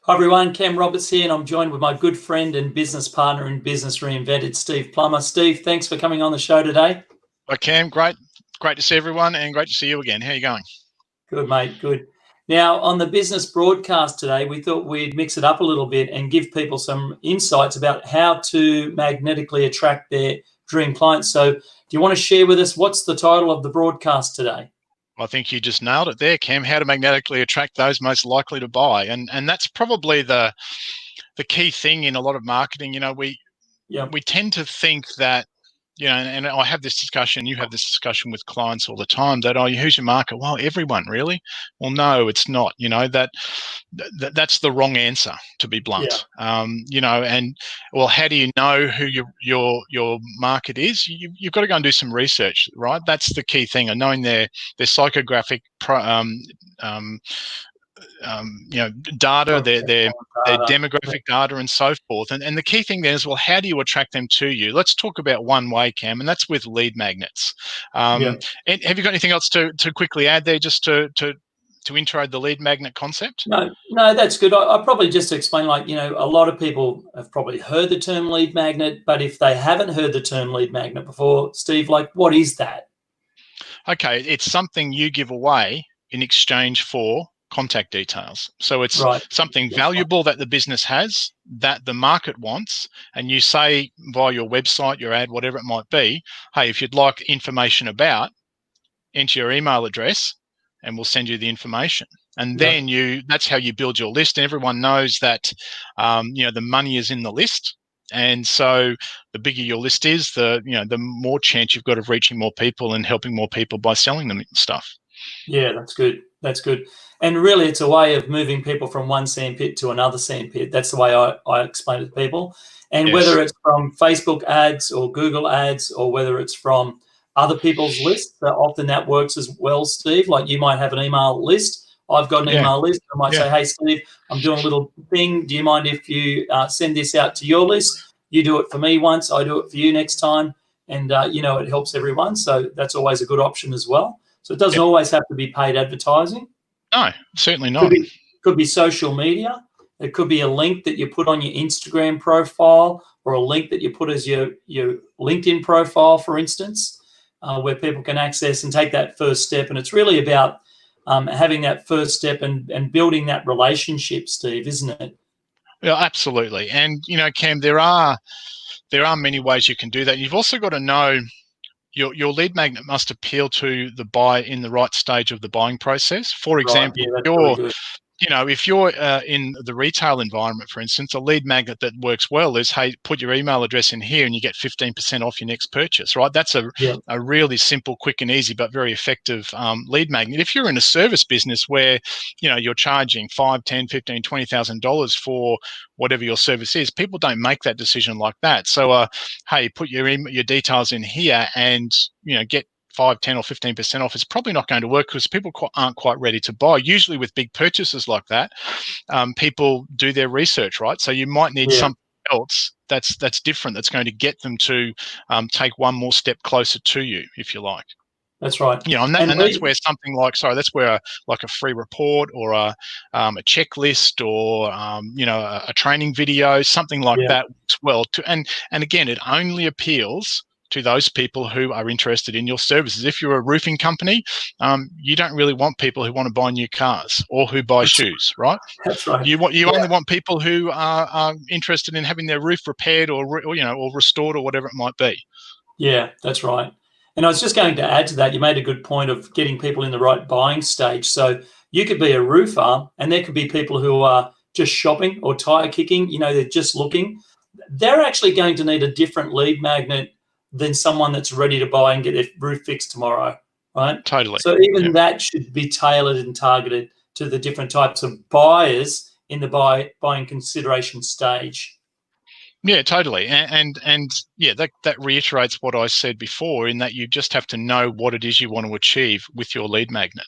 Hi everyone, Cam Roberts here, and I'm joined with my good friend and business partner in Business Reinvented, Steve Plummer. Steve, thanks for coming on the show today. Hi Cam, great to see everyone and great to see you again. How are you going? Good, mate, good. Now, on the business broadcast today, we thought we'd mix it up a little bit and give people some insights about how to magnetically attract their dream clients. So do you want to share with us what's the title of the broadcast today? I think you just nailed it there, Cam. How to magnetically attract those most likely to buy, and that's probably the key thing in a lot of marketing. We tend to think that, and I have this discussion, you have this discussion with clients all the time, that, who's your market? Well, everyone, really? Well, no, it's not. That's the wrong answer, to be blunt. And well, how do you know who your market is? You've got to go and do some research, right? That's the key thing, and knowing their psychographic data, their demographic data, and so forth. And the key thing there is, well, how do you attract them to you? Let's talk about one way, Cam, and that's with lead magnets. And have you got anything else to quickly add there, just to intro the lead magnet concept? No, that's good. I probably just explain, a lot of people have probably heard the term lead magnet, but if they haven't heard the term lead magnet before, Steve, what is that? Okay, it's something you give away in exchange for contact details. So it's something valuable that the business has, that the market wants, and you say via your website, your ad, whatever it might be, hey, if you'd like information about, enter your email address and we'll send you the information. And then that's how you build your list, and everyone knows that the money is in the list. And so the bigger your list is, the more chance you've got of reaching more people and helping more people by selling them stuff. Yeah, that's good. That's good. And really, it's a way of moving people from one sandpit to another sandpit. That's the way I explain it to people. And whether it's from Facebook ads or Google ads, or whether it's from other people's lists, often that works as well, Steve. Like, you might have an email list. I've got an email list. I might say, hey, Steve, I'm doing a little thing. Do you mind if you send this out to your list? You do it for me once, I do it for you next time. And, it helps everyone. So that's always a good option as well. So it doesn't always have to be paid advertising. No, certainly not. Could be social media. It could be a link that you put on your Instagram profile, or a link that you put as your LinkedIn profile, for instance, where people can access and take that first step. And it's really about having that first step and building that relationship, Steve, isn't it? Yeah, absolutely. And, Cam, there are many ways you can do that. You've also got to know your lead magnet must appeal to the buyer in the right stage of the buying process. For example, if you're in the retail environment, for instance, a lead magnet that works well is, hey, put your email address in here and you get 15% off your next purchase, right? That's a really simple, quick and easy, but very effective lead magnet. If you're in a service business where, you're charging $5,000, $10,000, $15,000, $20,000 for whatever your service is, people don't make that decision like that. So, hey, put your details in here and, get 5, 10 or 15% off. Is probably not going to work because people aren't quite ready to buy. Usually with big purchases like that, people do their research, right? So you might need something else that's different, that's going to get them to take one more step closer to you, if you like. That's right. And that's where something like, that's where a free report or a checklist or a training video, something like that works well. And again, it only appeals to those people who are interested in your services. If you're a roofing company, you don't really want people who want to buy new cars or who buy shoes, right? That's right. You only want people who are interested in having their roof repaired or restored or whatever it might be. Yeah, that's right. And I was just going to add to that, you made a good point of getting people in the right buying stage. So you could be a roofer and there could be people who are just shopping or tire kicking, they're just looking. They're actually going to need a different lead magnet than someone that's ready to buy and get their roof fixed tomorrow, right? Totally. So even that should be tailored and targeted to the different types of buyers in the buying consideration stage. Yeah, totally. And that reiterates what I said before, in that you just have to know what it is you want to achieve with your lead magnet,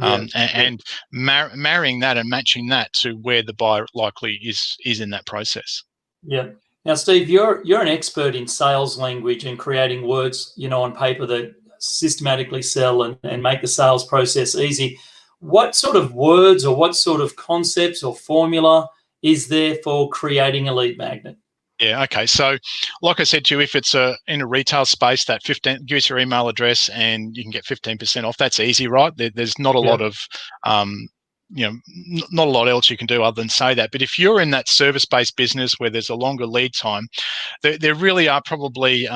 and marrying that and matching that to where the buyer likely is in that process. Yeah. Now, Steve, you're an expert in sales language and creating words, on paper that systematically sell and make the sales process easy. What sort of words or what sort of concepts or formula is there for creating a lead magnet. Yeah, okay. So like I said to you, if it's in a retail space, that 15, give us your email address and you can get 15% off. That's easy, right? There's not a lot of, not a lot else you can do other than say that. But if you're in that service-based business where there's a longer lead time, there really are probably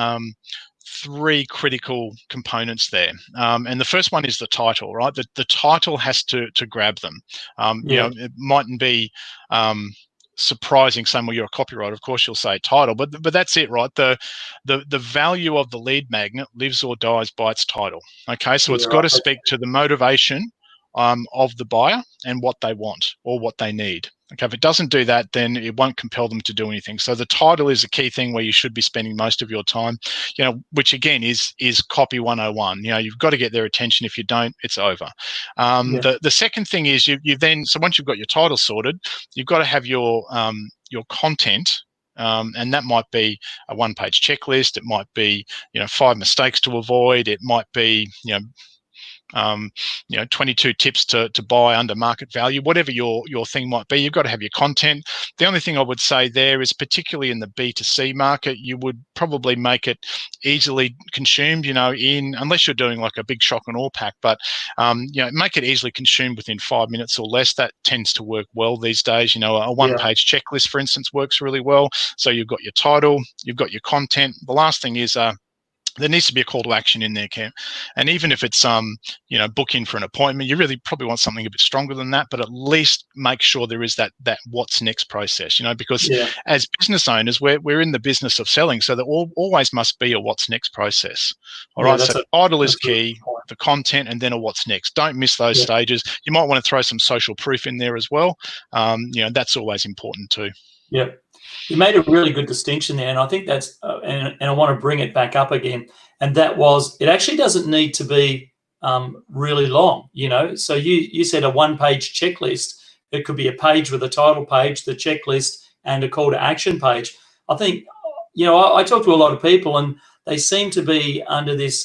three critical components there. And the first one is the title, right? The title has to grab them. It mightn't be surprising saying, well, you're a copywriter, of course you'll say title, but that's it, right? The value of the lead magnet lives or dies by its title. Okay, so it's got to speak to the motivation of the buyer and what they want or what they need. Okay, if it doesn't do that, then it won't compel them to do anything. So the title is a key thing where you should be spending most of your time, which again is copy 101. You've got to get their attention. If you don't, it's over. The second thing is you then, so once you've got your title sorted, you've got to have your content. And that might be a one-page checklist. It might be 5 mistakes to avoid. It might be 22 tips to buy under market value, whatever your thing might be. You've got to have your content. The only thing I would say there is, particularly in the B2C market, you would probably make it easily consumed, unless you're doing like a big shock and awe pack, but make it easily consumed within 5 minutes or less. That tends to work well these days. A one-page checklist, for instance, works really well. So you've got your title, you've got your content. The last thing is there needs to be a call to action in there, Cam. And even if it's book in for an appointment, you really probably want something a bit stronger than that, but at least make sure there is that what's next process, because as business owners, we're in the business of selling, so there always must be a what's next process. All right, so title is key, the content, and then a what's next. Don't miss those stages. You might want to throw some social proof in there as well. That's always important too. Yep. You made a really good distinction there, and I think that's, and I want to bring it back up again, and that was, it actually doesn't need to be really long, So you said a one-page checklist. It could be a page with a title page, the checklist, and a call to action page. I think, I talk to a lot of people, and they seem to be under this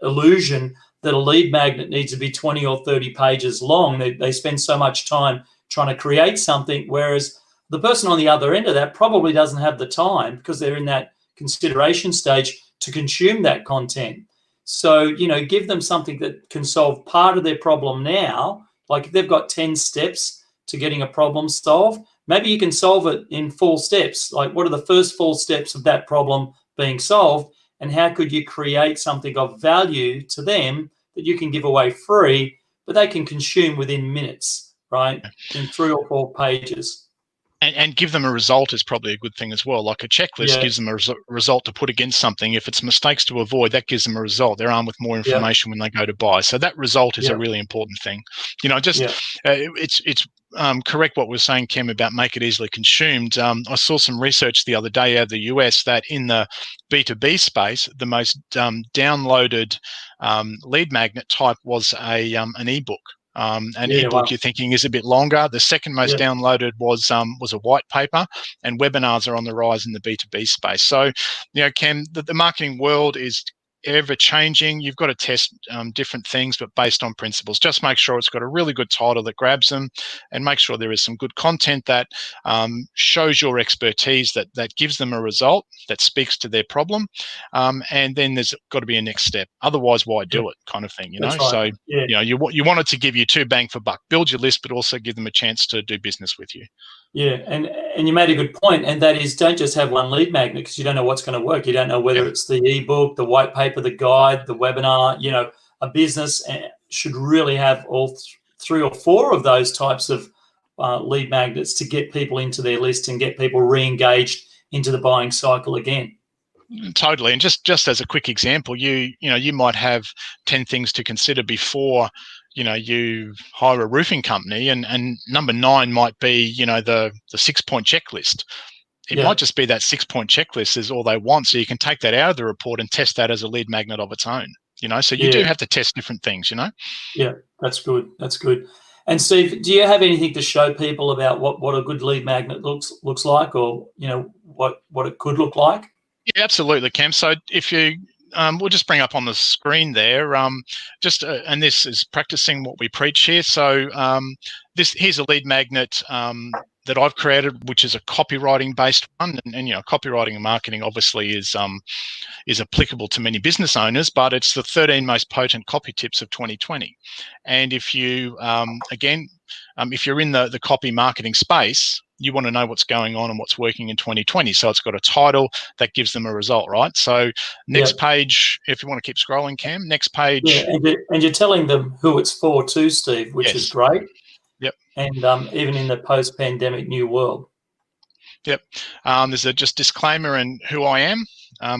illusion that a lead magnet needs to be 20 or 30 pages long. They spend so much time trying to create something, whereas the person on the other end of that probably doesn't have the time, because they're in that consideration stage, to consume that content. So, give them something that can solve part of their problem now. Like if they've got 10 steps to getting a problem solved, maybe you can solve it in 4 steps. Like, what are the first 4 steps of that problem being solved? And how could you create something of value to them that you can give away free, but they can consume within minutes, right? In 3 or 4 pages. And give them a result is probably a good thing as well. Like a checklist gives them a result to put against something. If it's mistakes to avoid, that gives them a result. They're armed with more information when they go to buy. So that result is a really important thing. It's correct what we're saying, Kim, about make it easily consumed. I saw some research the other day out of the US that in the B2B space, the most downloaded lead magnet type was an ebook. An ebook you're thinking is a bit longer. The second most downloaded was a white paper, and webinars are on the rise in the B2B space. So, Cam, the marketing world is ever changing. You've got to test different things, but based on principles. Just make sure it's got a really good title that grabs them, and make sure there is some good content that shows your expertise, that gives them a result that speaks to their problem, and then there's got to be a next step. Otherwise, why do it, kind of thing, That's right. So you want it to give you 2 bang for buck. Build your list, but also give them a chance to do business with you. Yeah, and you made a good point, and that is, don't just have one lead magnet, because you don't know what's going to work. You don't know whether it's the ebook, the white paper, the guide, the webinar. A business should really have all 3 or 4 of those types of lead magnets to get people into their list and get people re-engaged into the buying cycle again. Totally. And just as a quick example, you might have 10 things to consider before you hire a roofing company, and number 9 might be the 6-point checklist. It might just be that 6-point checklist is all they want, so you can take that out of the report and test that as a lead magnet of its own. So you do have to test different things. Yeah, that's good. And Steve, do you have anything to show people about what a good lead magnet looks like, or what it could look like? Yeah, absolutely, Cam. So if you we'll just bring up on the screen there, and this is practicing what we preach here. So here's a lead magnet that I've created, which is a copywriting based one, and copywriting and marketing obviously is applicable to many business owners, but it's the 13 most potent copy tips of 2020. And if you if you're in the copy marketing space, you want to know what's going on and what's working in 2020. So it's got a title that gives them a result, right? So next page, if you want to keep scrolling, Cam, next page. Yeah, and you're telling them who it's for too, Steve, which is great. Yep. And even in the post-pandemic new world. Yep. There's a just disclaimer and who I am,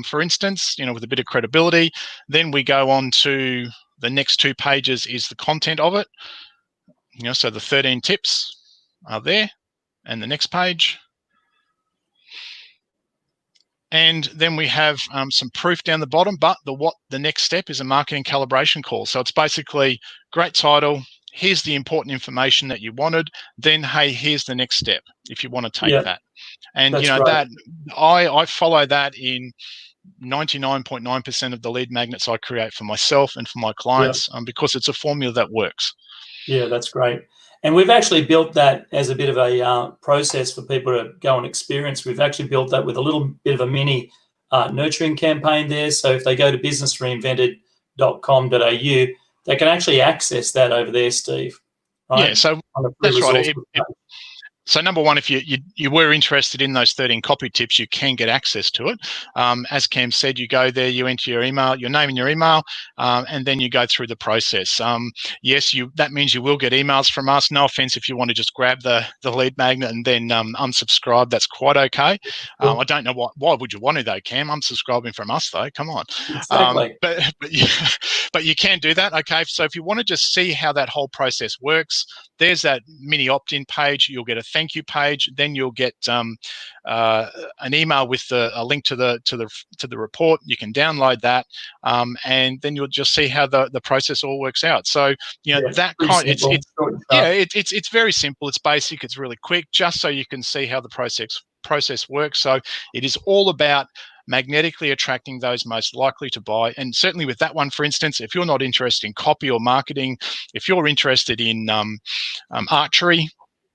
for instance, with a bit of credibility. Then we go on to the next 2 pages is the content of it. So the 13 tips are there. And the next page. And then we have some proof down the bottom, but the next step is a marketing calibration call. So it's basically great title. Here's the important information that you wanted. Then, hey, here's the next step if you want to take that. And that I follow that in 99.9% of the lead magnets I create for myself and for my clients, because it's a formula that works. Yeah, that's great. And we've actually built that as a bit of a process for people to go and experience. We've actually built that with a little bit of a mini nurturing campaign there. So if they go to businessreinvented.com.au, they can actually access that over there, Steve. Right? Yeah, so that's right. So number one, if you were interested in those 13 copy tips, you can get access to it. As Cam said, you go there, you enter your email, your name and your email, and then you go through the process. Yes, that means you will get emails from us. No offense if you want to just grab the lead magnet and then unsubscribe. That's quite okay. I don't know why would you want to though, Cam? Unsubscribing from us though, come on. Exactly. But you can do that. Okay, so if you want to just see how that whole process works, there's that mini opt-in page. You'll get a thank you page. Then you'll get an email with a link to the report. You can download that, and then you'll just see how the process all works out. So that kind it's very simple. It's basic. It's really quick, just so you can see how the process works. So it is all about magnetically attracting those most likely to buy. And certainly with that one, for instance, if you're not interested in copy or marketing, if you're interested in archery,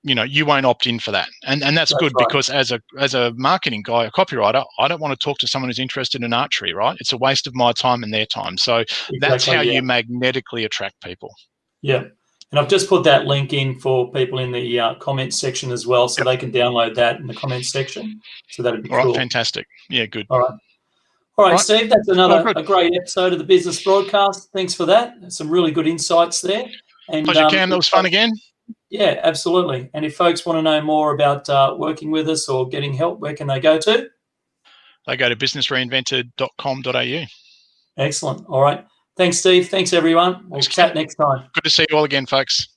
you won't opt in for that. And that's good, right? Because as a marketing guy, a copywriter, I don't want to talk to someone who's interested in archery, right? It's a waste of my time and their time. So that's how you magnetically attract people. Yeah. And I've just put that link in for people in the comments section as well, so they can download that in the comments section. So that'd be cool. All right, fantastic. Yeah, good. All right, Steve, that's a great episode of the Business Broadcast. Thanks for that. Some really good insights there. And pleasure, Cam. That was fun again. Yeah, absolutely. And if folks want to know more about working with us or getting help, where can they go to? They go to businessreinvented.com.au. Excellent. All right. Thanks, Steve. Thanks, everyone. We'll chat next time. Good to see you all again, folks.